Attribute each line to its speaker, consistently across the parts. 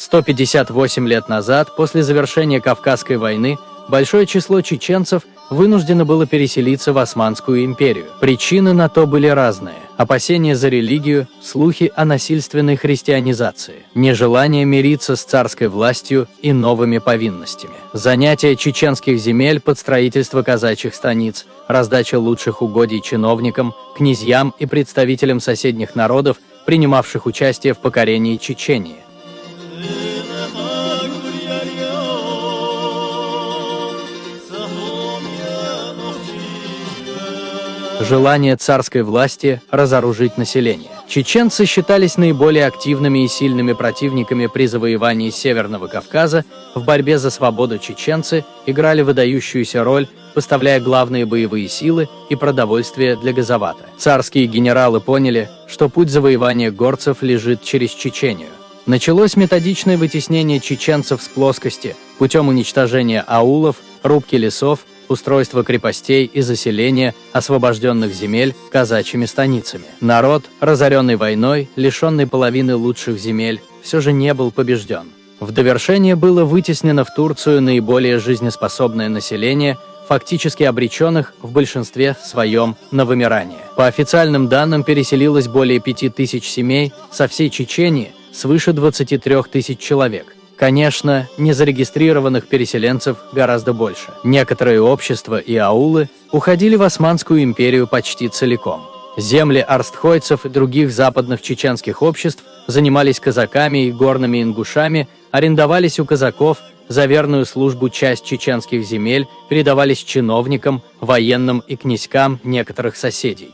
Speaker 1: 158 лет назад, после завершения Кавказской войны, большое число чеченцев вынуждено было переселиться в Османскую империю. Причины на то были разные: опасения за религию, слухи о насильственной христианизации, нежелание мириться с царской властью и новыми повинностями, занятие чеченских земель под строительство казачьих станиц, раздача лучших угодий чиновникам, князьям и представителям соседних народов, принимавших участие в покорении Чечении. Желание царской власти разоружить население. Чеченцы считались наиболее активными и сильными противниками при завоевании Северного Кавказа. В борьбе за свободу чеченцы играли выдающуюся роль, поставляя главные боевые силы и продовольствие для Газавата. Царские генералы поняли, что путь завоевания горцев лежит через Чечению. Началось методичное вытеснение чеченцев с плоскости путем уничтожения аулов, рубки лесов, устройство крепостей и заселения освобожденных земель казачьими станицами. Народ, разоренный войной, лишенный половины лучших земель, все же не был побежден. В довершение было вытеснено в Турцию наиболее жизнеспособное население, фактически обреченных в большинстве своем на вымирание. По официальным данным, переселилось более 5000 семей со всей Чечении, свыше 23 тысяч человек. Конечно, незарегистрированных переселенцев гораздо больше. Некоторые общества и аулы уходили в Османскую империю почти целиком. Земли арстхойцев и других западных чеченских обществ занимались казаками и горными ингушами, арендовались у казаков, за верную службу часть чеченских земель передавались чиновникам, военным и князькам некоторых соседей.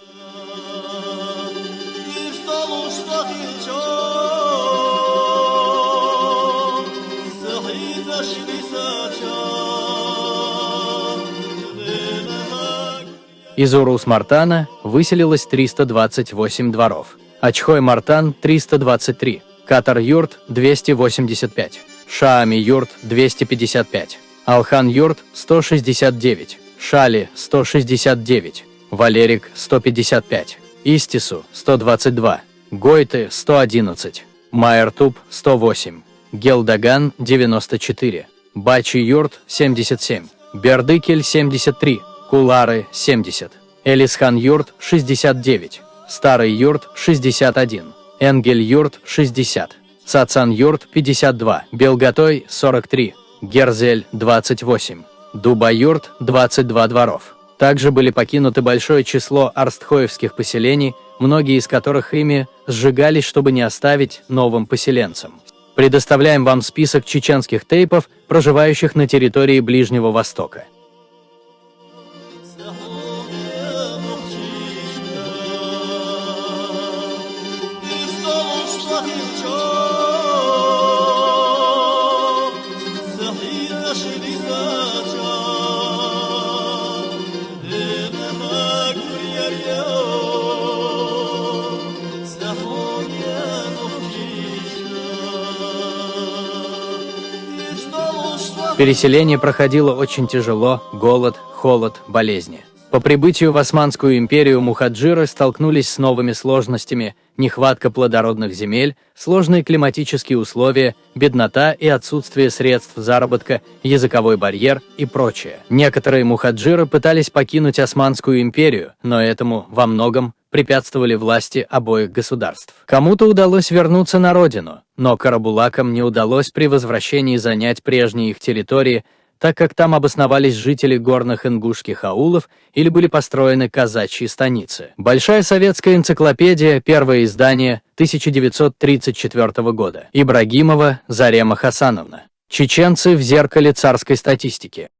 Speaker 1: Из Урус-Мартана выселилось 328 дворов, Ачхой-Мартан – 323, Катар-Юрт – 285, Шаами-Юрт – 255, Алхан-Юрт – 169, Шали – 169, Валерик – 155, Истису – 122, Гойты – 111, Майертуб – 108, Гелдаган – 94, Бачи-Юрт – 77, Бердыкель – 73, Кулары – 70, Элисхан-Юрт – 69, Старый Юрт – 61, Энгель-Юрт – 60, Цацан-Юрт – 52, Белготой – 43, Герзель – 28, Дуба-Юрт – 22 дворов. Также были покинуты большое число арстхоевских поселений, многие из которых ими сжигались, чтобы не оставить новым поселенцам. Предоставляем вам список чеченских тейпов, проживающих на территории Ближнего Востока. Переселение проходило очень тяжело: голод, холод, болезни. По прибытию в Османскую империю мухаджиры столкнулись с новыми сложностями: нехватка плодородных земель, сложные климатические условия, беднота и отсутствие средств заработка, языковой барьер и прочее. Некоторые мухаджиры пытались покинуть Османскую империю, но этому во многом препятствовали власти обоих государств. Кому-то удалось вернуться на родину, но карабулакам не удалось при возвращении занять прежние их территории, так как там обосновались жители горных ингушских аулов или были построены казачьи станицы. Большая советская энциклопедия, первое издание, 1934 года. Ибрагимова Зарема Хасановна. Чеченцы в зеркале царской статистики.